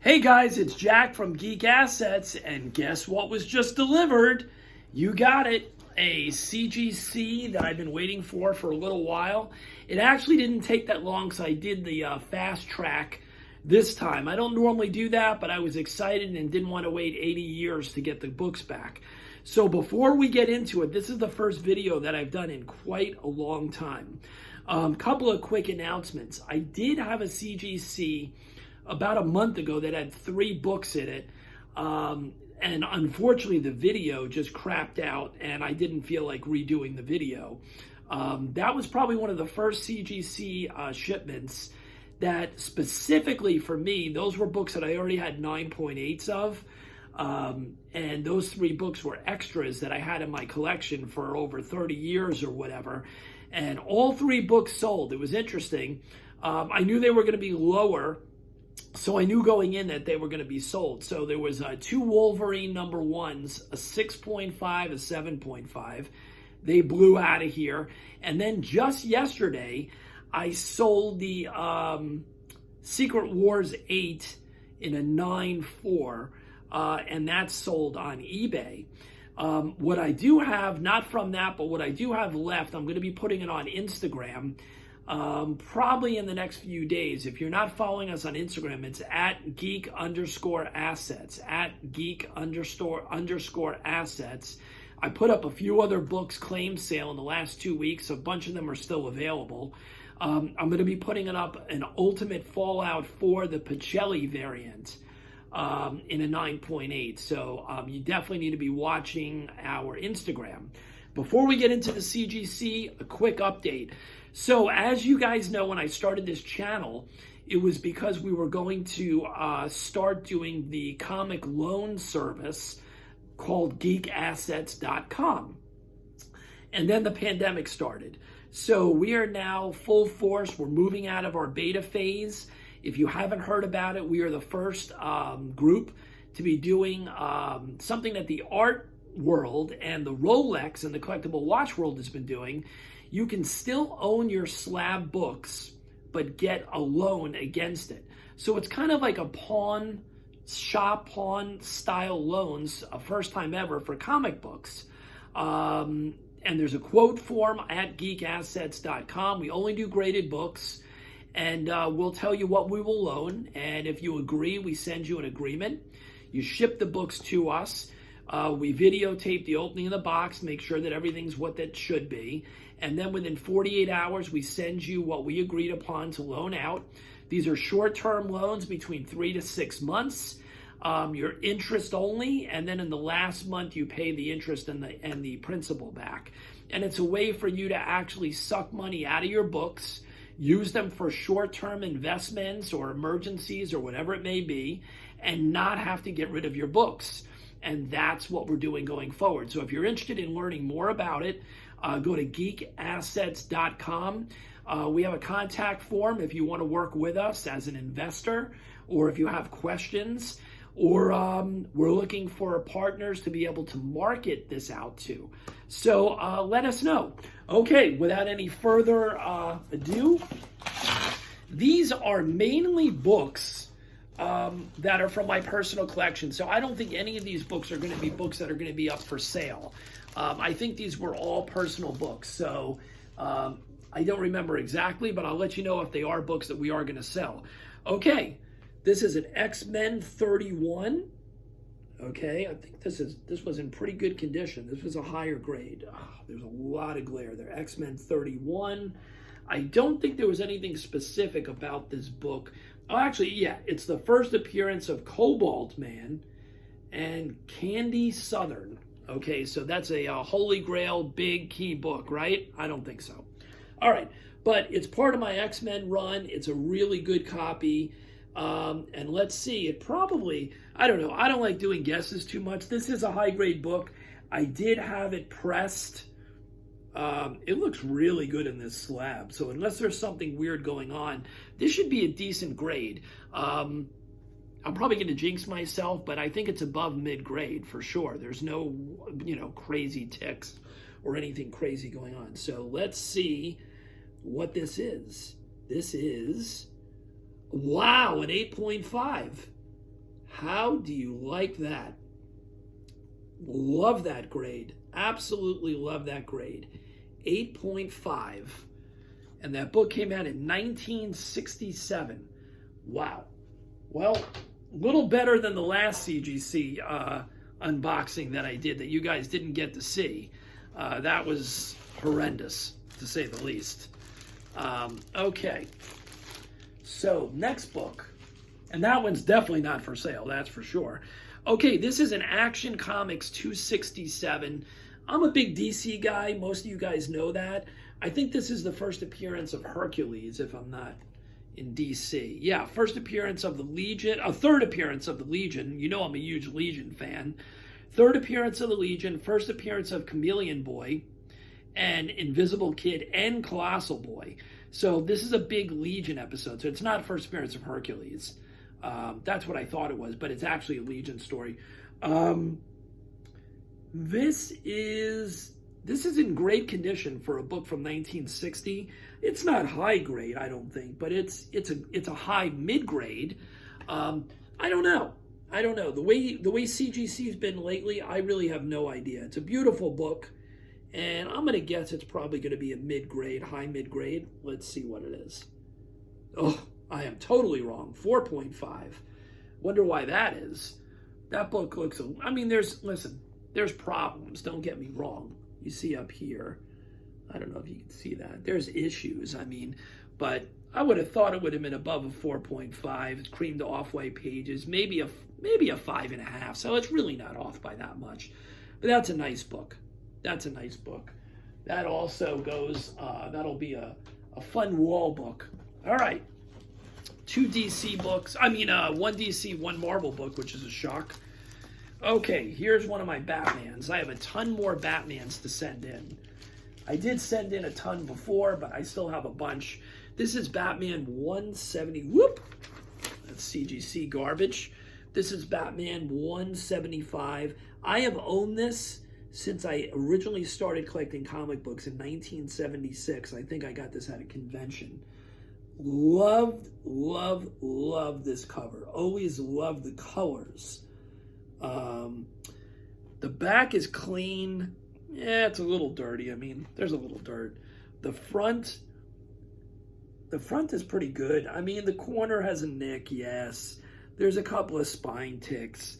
Hey guys, it's Jack from Geek Assets, and guess what was just delivered? You got it, a CGC that I've been waiting for a little while. It actually didn't take that long because I did the fast track this time. I don't normally do that, but I was excited and didn't want to wait 80 years to get the books back. So before we get into it, this is the first video that I've done in quite a long time. Couple of quick announcements. I did have a CGC about a month ago that had 3 books in it, and unfortunately the video just crapped out and I didn't feel like redoing the video. That was probably one of the first CGC shipments that specifically for me, those were books that I already had 9.8s of, and those 3 books were extras that I had in my collection for over 30 years or whatever, and all 3 books sold. It was interesting. I knew they were going to be lower, so I knew going in that they were going to be sold. So there was 2 Wolverine number 1s, a 6.5, a 7.5. They blew out of here. And then just yesterday, I sold the Secret Wars 8 in a 9.4, and that's sold on eBay. What I do have, not from that, but what I do have left, I'm going to be putting it on Instagram. Probably in the next few days. If you're not following us on Instagram, it's at geek_assets, at geek_assets. I put up a few other books claim sale in the last 2 weeks. A bunch of them are still available. I'm going to be putting it up an Ultimate Fallout 4, the Pacelli variant, in a 9.8. So you definitely need to be watching our Instagram. Before we get into the CGC, a quick update. So as you guys know, when I started this channel, it was because we were going to start doing the comic loan service called geekassets.com. And then the pandemic started. So we are now full force. We're moving out of our beta phase. If you haven't heard about it, we are the first group to be doing something that the art world and the Rolex and the collectible watch world has been doing. You can still own your slab books, but get a loan against it. So it's kind of like a pawn style loans, a first time ever for comic books. And there's a quote form at geekassets.com. We only do graded books, and we'll tell you what we will loan. And if you agree, we send you an agreement. You ship the books to us. We videotape the opening of the box, make sure that everything's what that should be. And then within 48 hours, we send you what we agreed upon to loan out. These are short-term loans between 3 to 6 months. You're interest only, and then in the last month, you pay the interest and the principal back. And it's a way for you to actually suck money out of your books, use them for short-term investments or emergencies or whatever it may be, and not have to get rid of your books. And that's what we're doing going forward. So if you're interested in learning more about it, go to geekassets.com. We have a contact form if you want to work with us as an investor, or if you have questions, or we're looking for partners to be able to market this out to. So let us know. Okay, without any further ado, these are mainly books that are from my personal collection. So I don't think any of these books are going to be books that are going to be up for sale. I think these were all personal books. So I don't remember exactly, but I'll let you know if they are books that we are going to sell. Okay, this is an X-Men 31. Okay, I think this was in pretty good condition. This was a higher grade. There's a lot of glare there. X-Men 31. I don't think there was anything specific about this book. Oh, actually, yeah, it's the first appearance of Cobalt Man and Candy Southern. Okay, so that's a Holy Grail big key book, right? I don't think so. All right, but it's part of my X-Men run. It's a really good copy. And let's see, it probably, I don't know. I don't like doing guesses too much. This is a high-grade book. I did have it pressed. It looks really good in this slab. So unless there's something weird going on, this should be a decent grade. I'm probably going to jinx myself, but I think it's above mid-grade for sure. There's no, crazy ticks or anything crazy going on. So let's see what this is. This is, wow, an 8.5. How do you like that? Love that grade. Absolutely love that grade. 8.5. And that book came out in 1967. Wow. Well, a little better than the last CGC unboxing that I did that you guys didn't get to see. That was horrendous, to say the least. Okay. So, next book. And that one's definitely not for sale, that's for sure. Okay, this is an Action Comics 267. I'm a big DC guy. Most of you guys know that. I think this is the first appearance of Hercules, if I'm not in DC. Yeah, first appearance of the Legion, third appearance of the Legion. You know I'm a huge Legion fan. Third appearance of the Legion, first appearance of Chameleon Boy, and Invisible Kid, and Colossal Boy. So this is a big Legion episode. So it's not first appearance of Hercules. That's what I thought it was, but it's actually a Legion story. This is in great condition for a book from 1960. It's not high grade, I don't think, but it's a high mid grade. I don't know. The way CGC's been lately, I really have no idea. It's a beautiful book, and I'm gonna guess it's probably gonna be a mid grade, high mid grade. Let's see what it is. Oh, I am totally wrong. 4.5. Wonder why that is. That book looks, I mean, there's problems, don't get me wrong. You see up here, I don't know if you can see that. There's issues, I mean, but I would have thought it would have been above a 4.5. It's creamed off-white pages, maybe a 5.5. So it's really not off by that much. But that's a nice book. That's a nice book. That also goes, that'll be a fun wall book. All right. 2 DC books. I mean, 1 DC, 1 Marvel book, which is a shock. Okay, here's one of my Batmans. I have a ton more Batmans to send in. I did send in a ton before, but I still have a bunch. This is Batman 170. Whoop! That's CGC garbage. This is Batman 175. I have owned this since I originally started collecting comic books in 1976. I think I got this at a convention. Loved this cover. Always loved the colors. The back is clean. Yeah, it's a little dirty. I mean, there's a little dirt. The front is pretty good. I mean, the corner has a nick, yes. There's a couple of spine ticks.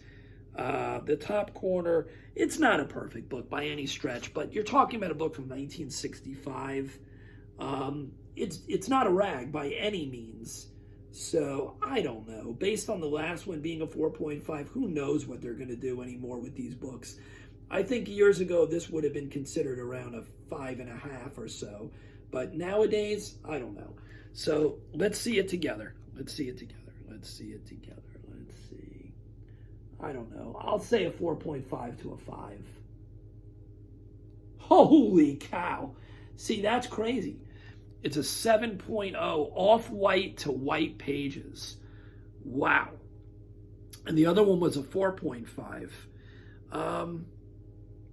The top corner, it's not a perfect book by any stretch, but you're talking about a book from 1965. It's not a rag by any means. So, I don't know. Based on the last one being a 4.5, who knows what they're going to do anymore with these books. I think years ago this would have been considered around a 5.5 or so. But nowadays, I don't know. So, let's see it together. Let's see. I don't know. I'll say a 4.5 to a 5. Holy cow. See, that's crazy. It's a 7.0 off-white to white pages. Wow. And the other one was a 4.5.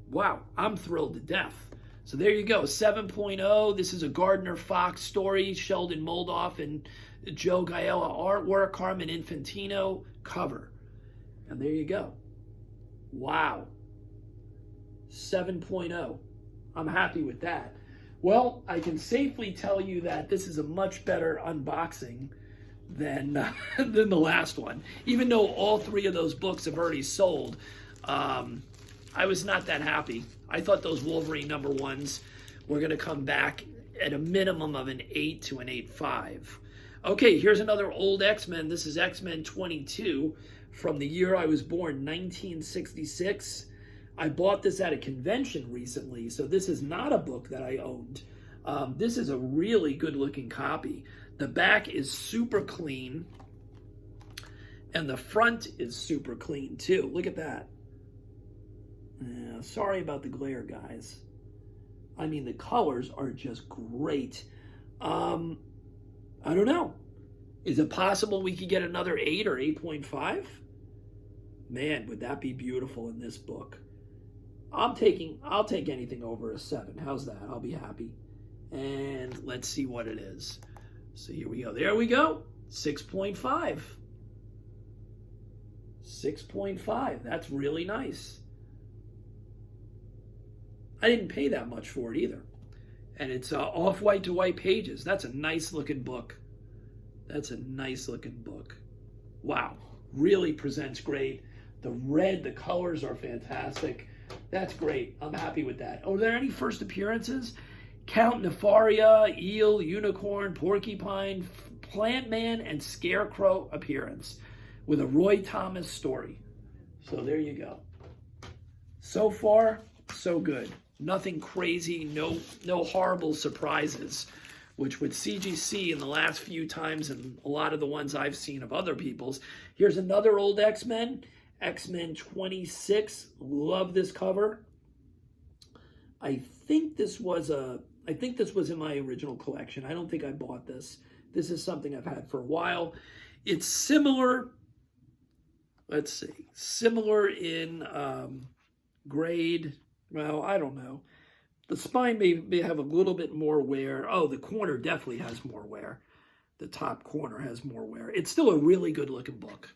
Wow, I'm thrilled to death. So there you go, 7.0. This is a Gardner Fox story, Sheldon Moldoff and Joe Gaella artwork, Carmen Infantino cover. And there you go. Wow. 7.0. I'm happy with that. Well, I can safely tell you that this is a much better unboxing than the last one. Even though all 3 of those books have already sold, I was not that happy. I thought those Wolverine #1s were going to come back at a minimum of an 8 to an 8.5. Okay, here's another old X-Men. This is X-Men 22 from the year I was born, 1966. I bought this at a convention recently, so this is not a book that I owned. This is a really good-looking copy. The back is super clean, and the front is super clean, too. Look at that. Yeah, sorry about the glare, guys. I mean, the colors are just great. I don't know. Is it possible we could get another 8 or 8.5? Man, would that be beautiful in this book. I'll take anything over a 7. How's that? I'll be happy. And let's see what it is. So here we go. There we go. 6.5. 6.5. That's really nice. I didn't pay that much for it either. And it's off-white to white pages. That's a nice looking book. That's a nice looking book. Wow. Really presents great. The red, the colors are fantastic. That's great. I'm happy with that. Are there any first appearances? Count Nefaria, Eel, Unicorn, Porcupine, Plant Man, and Scarecrow appearance with a Roy Thomas story. So there you go. So far, so good. Nothing crazy, no horrible surprises, which with CGC in the last few times and a lot of the ones I've seen of other people's. Here's another old X-Men, X-Men 26. Love this cover. I think this was in my original collection. I don't think I bought this. This is something I've had for a while. It's similar, let's see, similar in grade. Well, I don't know. The spine may have a little bit more wear. Oh, the corner definitely has more wear. The top corner has more wear. It's still a really good looking book.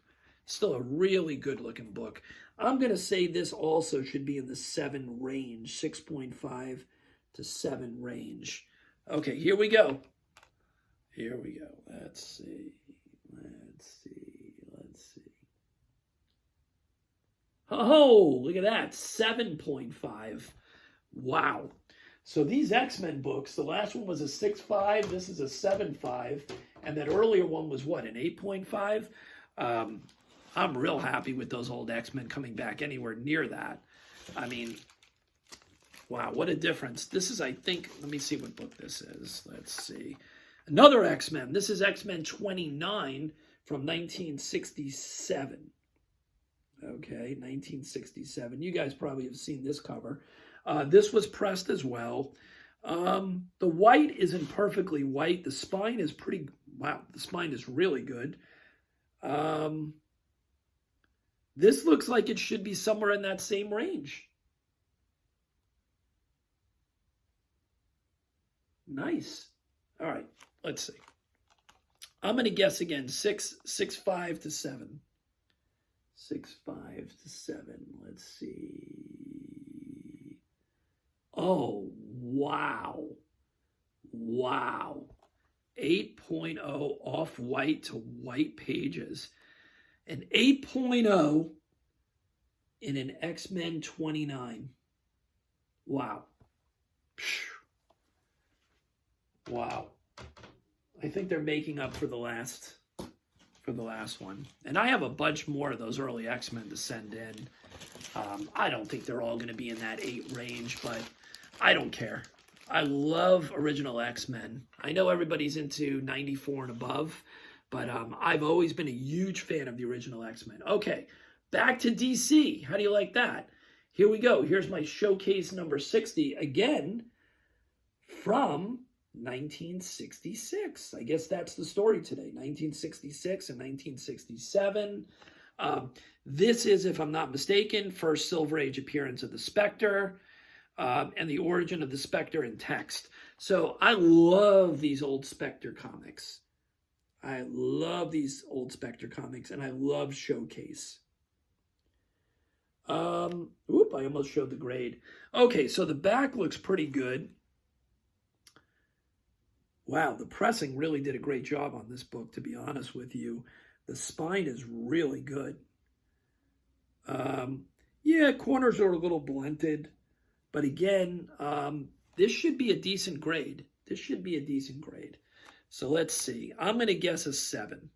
Still a really good looking book. I'm going to say this also should be in the 7 range, 6.5 to 7 range. Okay, here we go. Here we go. Let's see. Oh, look at that. 7.5. Wow. So these X-Men books, the last one was a 6.5. This is a 7.5. And that earlier one was what, an 8.5? I'm real happy with those old X-Men coming back anywhere near that. I mean, wow, what a difference. This is, I think, let me see what book this is. Let's see. Another X-Men. This is X-Men 29 from 1967. Okay, 1967. You guys probably have seen this cover. This was pressed as well. The white isn't perfectly white. The spine is pretty, wow, the spine is really good. This looks like it should be somewhere in that same range. Nice. All right, let's see. I'm going to guess again, 6.5 to 7. 6.5 to 7. Let's see. Oh, wow. Wow. 8.0 off-white to white pages. An 8.0 in an X-Men 29. Wow. Wow. I think they're making up for the last one. And I have a bunch more of those early X-Men to send in. I don't think they're all going to be in that 8 range, but I don't care. I love original X-Men. I know everybody's into 94 and above, but I've always been a huge fan of the original X-Men. Okay, back to DC. How do you like that? Here we go. Here's my showcase number 60, again, from 1966. I guess that's the story today. 1966 and 1967. This is, if I'm not mistaken, first Silver Age appearance of the Spectre, and the origin of the Spectre in text. So I love these old Spectre comics. I love these old Spectre comics, and I love Showcase. I almost showed the grade. Okay, so the back looks pretty good. Wow, the pressing really did a great job on this book, to be honest with you. The spine is really good. Yeah, corners are a little blunted. But again, this should be a decent grade. This should be a decent grade. So let's see. I'm going to guess a 7.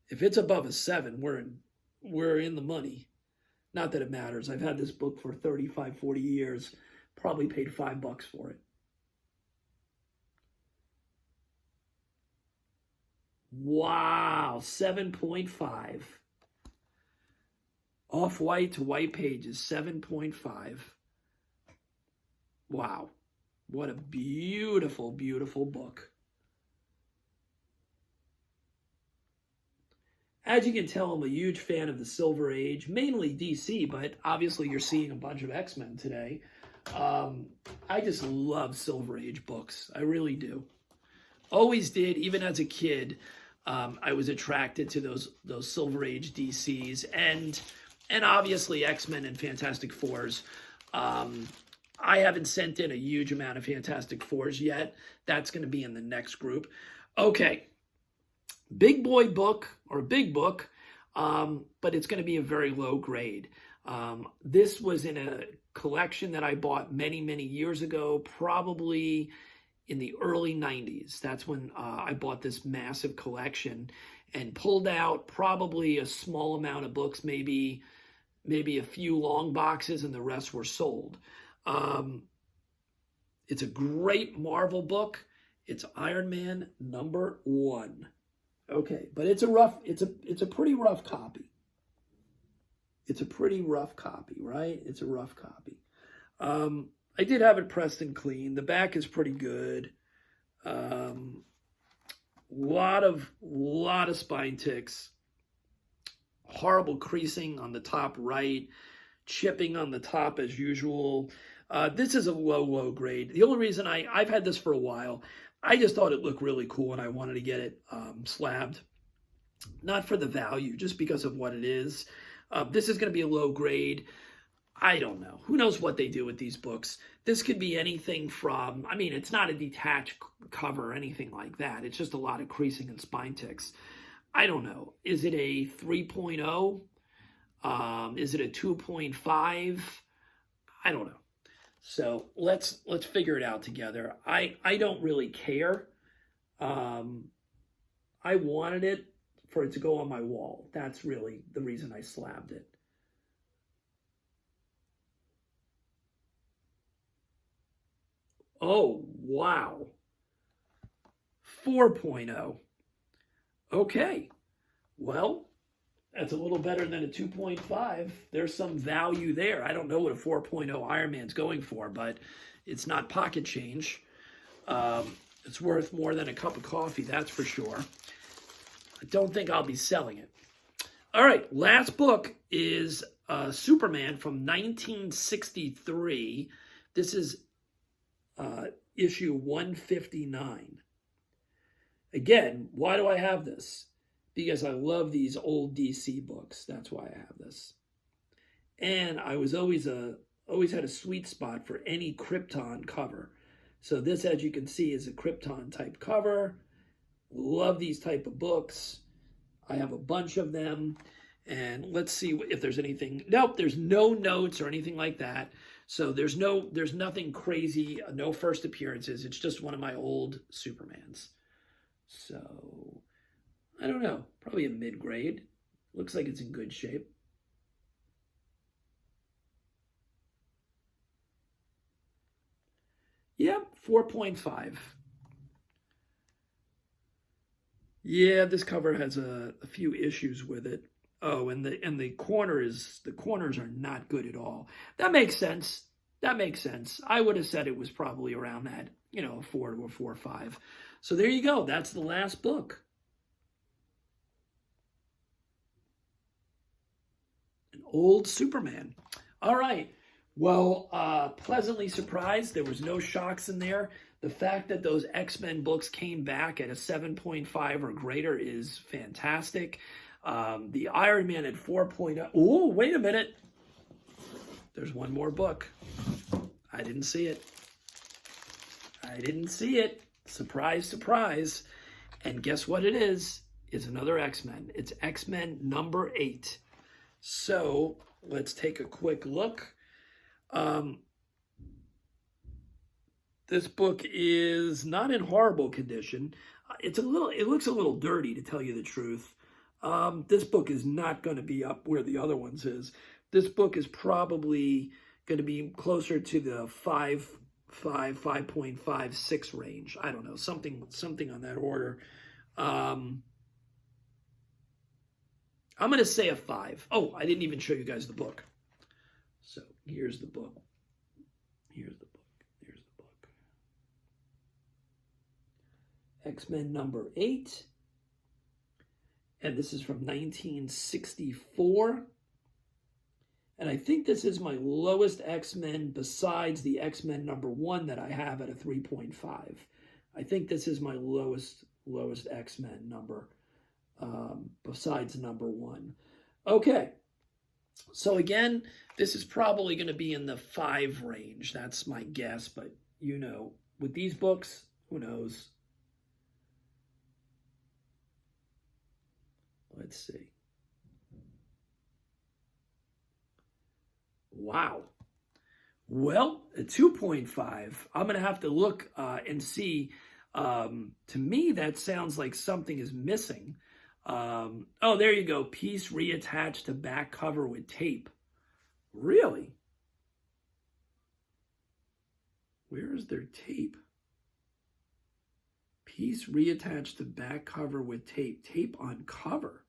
If it's above a 7, we're in the money. Not that it matters. I've had this book for 35, 40 years. Probably paid $5 for it. Wow, 7.5. Off-white to white pages, 7.5. Wow, what a beautiful, beautiful book. As you can tell, I'm a huge fan of the Silver Age, mainly DC, but obviously you're seeing a bunch of X-Men today. I just love Silver Age books. I really do. Always did, even as a kid. I was attracted to those Silver Age DCs and obviously X-Men and Fantastic Fours. I haven't sent in a huge amount of Fantastic Fours yet. That's going to be in the next group. Okay, big boy book or big book, but it's going to be a very low grade. This was in a collection that I bought many, many years ago, probably in the early 90s. That's when I bought this massive collection and pulled out probably a small amount of books, maybe a few long boxes, and the rest were sold. It's a great Marvel book. It's Iron Man #1. Okay, but it's a pretty rough copy. It's a pretty rough copy, right? It's a rough copy. I did have it pressed and clean. The back is pretty good. Lot of spine ticks. Horrible creasing on the top right. Chipping on the top as usual. This is a low grade. The only reason I've had this for a while, I just thought it looked really cool and I wanted to get it slabbed. Not for the value, just because of what it is. This is going to be a low grade. I don't know. Who knows what they do with these books? This could be anything from, I mean, it's not a detached cover or anything like that. It's just a lot of creasing and spine ticks. I don't know. Is it a 3.0? Is it a 2.5? I don't know. So let's figure it out together. I don't really care. I wanted it for it to go on my wall. That's really the reason I slabbed it. Oh, wow. 4.0. Okay. Well, that's a little better than a 2.5. There's some value there. I don't know what a 4.0 Iron Man's going for, but it's not pocket change. It's worth more than a cup of coffee, that's for sure. I don't think I'll be selling it. All right, last book is Superman from 1963. This is issue 159. Again, why do I have this? Because I love these old DC books. That's why I have this. And I was always had a sweet spot for any Krypton cover. So this, as you can see, is a Krypton type cover. Love these type of books. I have a bunch of them. And let's see if there's anything. Nope, there's no notes or anything like that. So there's nothing crazy, no first appearances. It's just one of my old Supermans. So I don't know, probably a mid-grade. Looks like it's in good shape. Yep, 4.5. Yeah, this cover has a few issues with it. Oh, and the corners are not good at all. That makes sense. That makes sense. I would have said it was probably around that, 4 to a 4.5. So there you go. That's the last book. An old Superman. All right. Well, pleasantly surprised. There was no shocks in there. The fact that those X-Men books came back at a 7.5 or greater is fantastic. The Iron Man at 4.0. Oh, wait a minute. There's one more book. I didn't see it. I didn't see it. Surprise, surprise. And guess what it is? It's another X-Men. It's X-Men #8. So let's take a quick look. This book is not in horrible condition. It looks a little dirty, to tell you the truth. This book is not going to be up where the other ones is. This book is probably going to be closer to the 5.5, 6 range. I don't know, something on that order. I'm going to say a 5. Oh, I didn't even show you guys the book. So here's the book. Here's the book. Here's the book. X-Men #8. And this is from 1964. And I think this is my lowest X-Men besides the X-Men #1 that I have at a 3.5. I think this is my lowest X-Men number. besides number 1. Okay, so again, this is probably going to be in the 5 range. That's my guess, but you know, with these books, who knows? Let's see. Wow. Well, a 2.5. I'm going to have to look and see. To me, that sounds like something is missing. Oh, there you go. Piece reattached to back cover with tape. Really? Where is their tape? Piece reattached to back cover with tape. Tape on cover.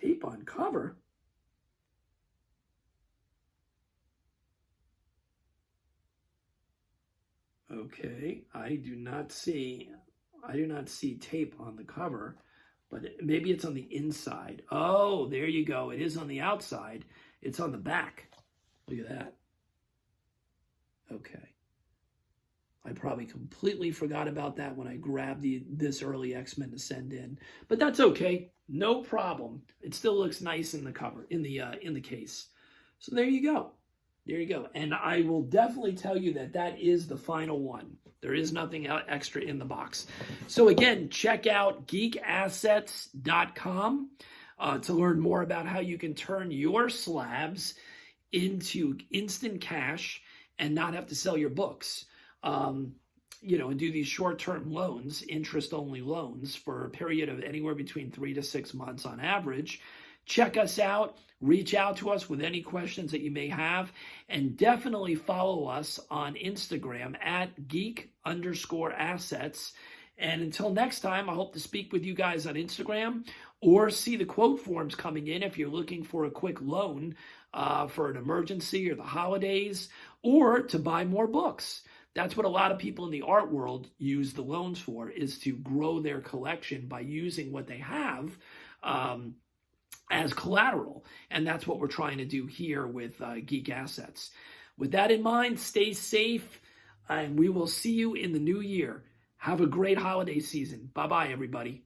Tape on cover? Okay, I do not see tape on the cover, but maybe it's on the inside. Oh, there you go. It is on the outside. It's on the back. Look at that. Okay. I probably completely forgot about that when I grabbed this early X-Men to send in, but that's okay. No problem. It still looks nice in the cover, in the case. So there you go. There you go. And I will definitely tell you that that is the final one. There is nothing extra in the box. So again, check out geekassets.com to learn more about how you can turn your slabs into instant cash and not have to sell your books. You know, and do these short-term loans, interest-only loans, for a period of anywhere between 3 to 6 months on average. Check us out. Reach out to us with any questions that you may have. And definitely follow us on Instagram at geek_assets. And until next time, I hope to speak with you guys on Instagram or see the quote forms coming in if you're looking for a quick loan for an emergency or the holidays, or to buy more books. That's what a lot of people in the art world use the loans for, is to grow their collection by using what they have as collateral. And that's what we're trying to do here with Geek Assets. With that in mind, stay safe, and we will see you in the new year. Have a great holiday season. Bye-bye, everybody.